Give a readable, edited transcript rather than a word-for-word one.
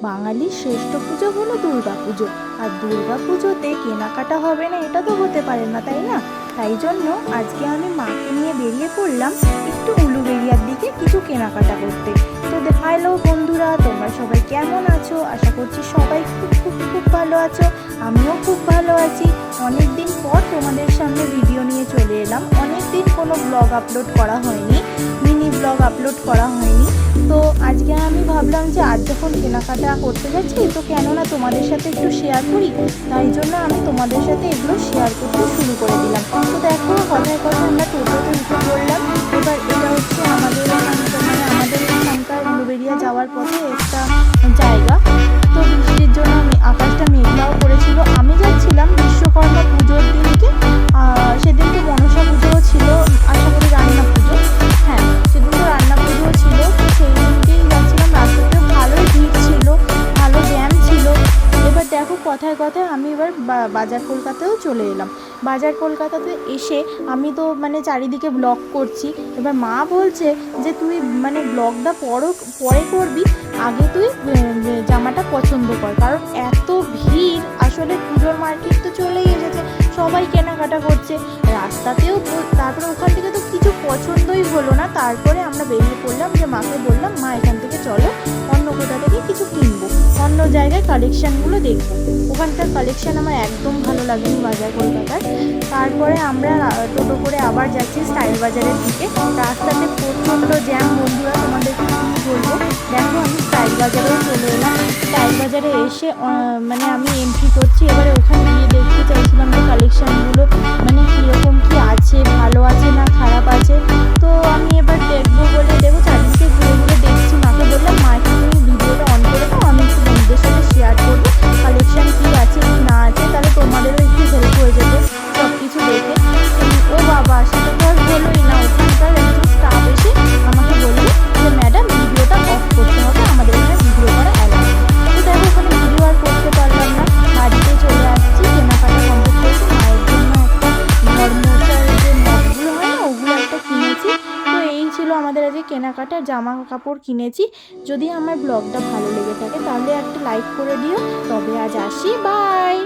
বাঙালির শ্রেষ্ঠ পুজো হলো দুর্গা পুজো। আর দুর্গা পুজোতে কেনাকাটা হবে না এটা তো হতে পারে না, তাই না? তাই জন্য আজকে আমি মাকে নিয়ে বেরিয়ে পড়লাম একটু উলুবেড়িয়ার দিকে কিছু কেনাকাটা করতে। তো হ্যালো বন্ধুরা, তোমরা সবাই কেমন আছো? আশা করছি সবাই খুব খুব খুব ভালো আছো। আমিও খুব ভালো আছি। অনেক দিন পর তোমাদের সামনে ভিডিও নিয়ে চলে এলাম। অনেক দিন কোনো ব্লগ আপলোড করা হয়নি, মিনি ব্লগ আপলোড করা হয়নি। তো আজকে আমি ভাবলাম যে আজ যখন কেনাকাটা করতে যাচ্ছি তো কেন না তোমাদের সাথে একটু শেয়ার করি। তাই জন্য আমি তোমাদের সাথে এগুলো শেয়ার করতে শুরু করে দিলাম। তো দেখো, কথায় কথা আমরা টোটোতে উঠে পড়লাম। এবার এটা হচ্ছে আমাদের এখানকার উলুবেড়িয়া যাওয়ার পথে একটা জায়গা। তো বৃষ্টির জন্য আকাশটা মেঘলাও করেছিল। আমি যাচ্ছিলাম বিশ্বকর্মা পুজোর দিনকে। সেদিন তো মনসা পুজোও ছিল, আশা করি রান্না পুজো। হ্যাঁ, সেদিন তো রান্না পুজোও ছিল। তো সেই দিনকেই যাচ্ছিলাম। রাস্তাতে ভালোই ভিড় ছিল, ভালো জ্যাম ছিল। এবার দেখো, কথায় কথায় আমি এবার বাজার কলকাতাতেও চলে এলাম। বাজার কলকাতাতে এসে আমি তো চারিদিকে ব্লগ করছি। এবার মা বলছে যে তুই ব্লগটা পরে করবি, আগে তুই জামাটা পছন্দ কর, কারণ এত ভিড়। আসলে পুজোর মার্কেট তো চলেই এসেছে, সবাই কেনাকাটা করছে রাস্তাতেও। তারপরে ওখান থেকে তো কিছু পছন্দই হলো না। তারপরে আমরা বেরিয়ে পড়লাম, যে মাকে বললাম মা এখান থেকে চলো, অন্য কোথা থেকে কিছু কিনবো, অন্য জায়গায় কালেকশানগুলো দেখবো। ওখানকার কালেকশান আমার একদম ভালো লাগেনি বাজার কলকাতার। তারপরে আমরা টোটো করে আবার যাচ্ছি স্টাইল বাজারের দিকে। রাস্তাতে প্রচণ্ড জ্যাম বন্ধুরা, তোমাদেরকে কী বলবো। দেখো, আমি স্টাইল বাজারেও চলে এলাম। স্টাইল বাজারে এসে আমি এন্ট্রি করছি। এবারে ওখানে গিয়ে দেখতে চাইছিলাম যে কালেকশানগুলো কীরকম কী আছে, ভালো আছে না খারাপ আছে। তো আমি এবার দেখবো বলে চারিদিকে ঘুরে ঘুরে দেখছি। মাকে বললাম মা একটু তুমি ভিডিওটা অন করে দাও, আমি একটু বন্ধুদের সাথে শেয়ার করবো কালেকশান কী আছে কি না আছে, তাহলে তোমাদেরও একটু হেল্প হয়ে যেত সব কিছু দেখে। ও বাবা, সেটা তো আর হলোই না। ওখানকার একজন স্টাফ এসে আমাকে বললো যে ম্যাডাম ভিডিওটা অফ করতে হবে, আমাদের এখানে ভিডিও করা অ্যালাউ নেই। তো দেখো, ওখানে ভিডিও আর করতে পারলাম না। বাড়িতে চলে আসছি, কেনাকাটা কমপ্লিট করেছি। মায়ের জন্য একটা ধর্মচার যে মগগুলো হয় না, ওগুলো একটা কিনেছি। তো এই ছিল আমাদের আজকে কেনাকাটা, জামা কাপড় কিনেছি। যদি আমার ব্লগটা ভালো লেগে থাকে তাহলে একটা লাইক করে দিও। তবে আজ আসি, বাই।